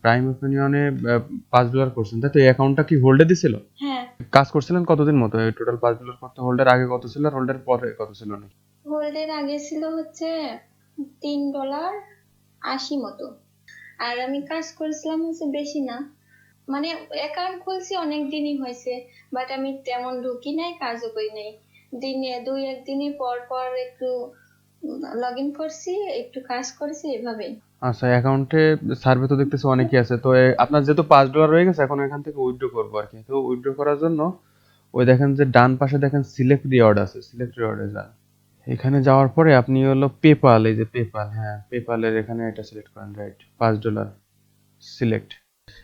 Prime ওপিনিয়নে $5 করছেন, তাই তো? এই অ্যাকাউন্টটা কি হোল্ডে দিছিল? হ্যাঁ, কাজ করছিলেন কতদিন মতো? টোটাল $5 করতে হোল্ডের আগে কত ছিল আর হোল্ডের পরে কত ছিল? নাকি হোল্ডের আগে ছিল হচ্ছে $3.80 মতো। আর আমি কাজ করেছিলাম হচ্ছে বেশি না, মানে অ্যাকাউন্ট খুলছি অনেক দিনই হয়েছে, বাট আমি তেমন ঢুকি নাই, কাজও করি নাই। দিনে দুই একদিনের পর পর একটু লগ ইন করছি, একটু কাজ করেছি, এভাবে। আচ্ছা, অ্যাকাউন্টে সার্ভে তো দেখতেছি অনেকই আছে, তো আপনার যেহেতু $5 রয়ে গেছে, এখন এখান থেকে উইথড্র করবো আর কি। তো উইথড্র করার জন্য ওই দেখেন যে ডান পাশে দেখেন সিলেক্ট রিওয়ার্ড আছে, সিলেক্ট রিওয়ার্ডে যান। এখানে যাওয়ার পরে আপনি হলো পেপাল, এই যে পেপাল, হ্যাঁ পেপালের এখানে এটা সিলেক্ট করেন, রাইট, $5 সিলেক্ট।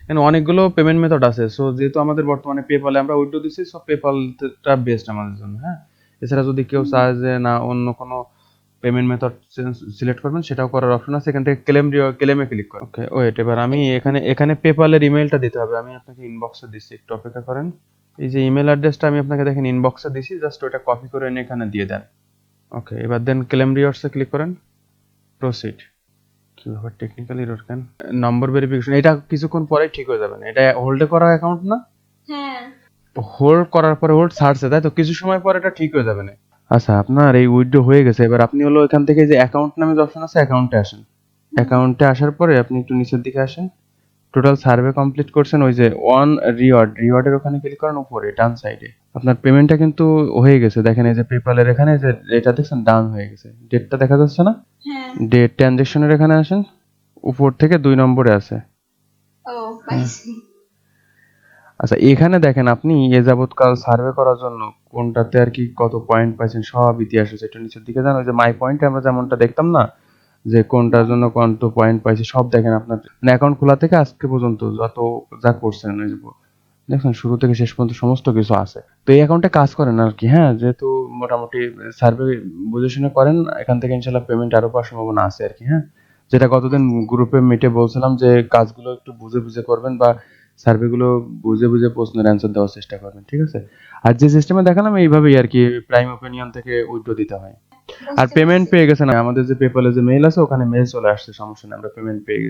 এখানে অনেকগুলো পেমেন্ট মেথড আছে, সো যেহেতু আমাদের বর্তমানে পেপালে আমরা উইথড্র দিচ্ছি, সো পেপালটা বেস্ট আমাদের জন্য, হ্যাঁ। এছাড়া যদি কেউ চায় যে না অন্য কোনো পেমেন্ট মেথড সিলেক্ট করবেন, সেটাও করার অপশন আছে। এখান থেকে ক্লেমে ক্লিক করেন। ওকে, ওয়েট, এবার আমি এখানে পেপালের ইমেলটা দিতে হবে। আমি আপনাকে ইনবক্সে দিচ্ছি, একটু অপেক্ষা করেন। এই যে ইমেল অ্যাড্রেসটা আমি আপনাকে দেখেন ইনবক্সে দিছি, জাস্ট ওটা কপি করে এনে এখানে দিয়ে দেন। ওকে, এবার দেন ক্লেম রিওয়ার্ডসে ক্লিক করেন, প্রসিড। কি ব্যাপার, টেকনিক্যাল এরর কেন? নম্বর ভেরিফিকেশন, এটা কিছুক্ষণ পরেই ঠিক হয়ে যাবে না, এটা হোল্ডে করা অ্যাকাউন্ট না? হ্যাঁ, হোল্ড করার পরে হোল্ড ছাড়ছে, তাই তো? কিছু সময় পর এটা ঠিক হয়ে যাবে না। আচ্ছা, আপনার এই উইথড্র হয়ে গেছে। এবার আপনি হলো এখান থেকে যে অ্যাকাউন্ট নামে যে অপশন আছে, অ্যাকাউন্টে আসেন। অ্যাকাউন্টে আসার পরে আপনি একটু নিচের দিকে আসেন, টোটাল সার্ভে কমপ্লিট করছেন, ওই যে ওয়ান রিওয়ার্ডের ওখানে ক্লিক করেন, উপরে ডান সাইডে। আপনার পেমেন্টটা কিন্তু হয়ে গেছে, দেখেন এই যে পেপালের এখানে যে এটা দেখছেন ডান হয়ে গেছে, ডেটটা দেখা যাচ্ছে না? হ্যাঁ। ডেট ট্রানজেকশনের এখানে আসেন, উপর থেকে 2 নম্বরে আছে। ও, পাইছি। আচ্ছা, এখানে দেখেন আপনি এ যাবৎকাল সার্ভে করার জন্য কোনটাতে আর কি কত পয়েন্ট পাইছেন সব ইতিহাস আছে। একটু নিচের দিকে যান, ওই যে মাই পয়েন্টে আমরা যেমনটা দেখতাম না, যে কোনটার জন্য কত পয়েন্ট পাইছি সব দেখেন আপনার, মানে অ্যাকাউন্ট খোলা থেকে আজকে পর্যন্ত যত যা করছেন, ওই যে দেখছেন শুরু থেকে শেষ পর্যন্ত সমস্ত কিছু আছে। তো এই অ্যাকাউন্টে কাজ করেন আর কি, হ্যাঁ, যেহেতু মোটামুটি সার্ভে বুঝে শুনে করেন, এখান থেকে ইনশাল্লাহ পেমেন্ট আরো পাওয়ার সম্ভাবনা আছে আর কি, হ্যাঁ। যেটা গতদিন গ্রুপে মিটে বলছিলাম যে কাজগুলো একটু বুঝে বুঝে করবেন, বা সার্ভে গুলো বুঝে বুঝে প্রশ্নের অ্যান্সার দেওয়ার চেষ্টা করবেন, ঠিক আছে? আর যে সিস্টেমে দেখালাম এইভাবেই আর কি প্রাইম ওপিনিয়ন থেকে উইথড্র দিতে হয়। আর বুঝতে পেমেন্ট পারছি। পেয়ে গেছেন, আমাদের যে পেপালে যে মেইল আছে ওখানে মেইল চলে আসছে, সমস্যা নেই, আমরা পেমেন্ট পেয়ে গেছি।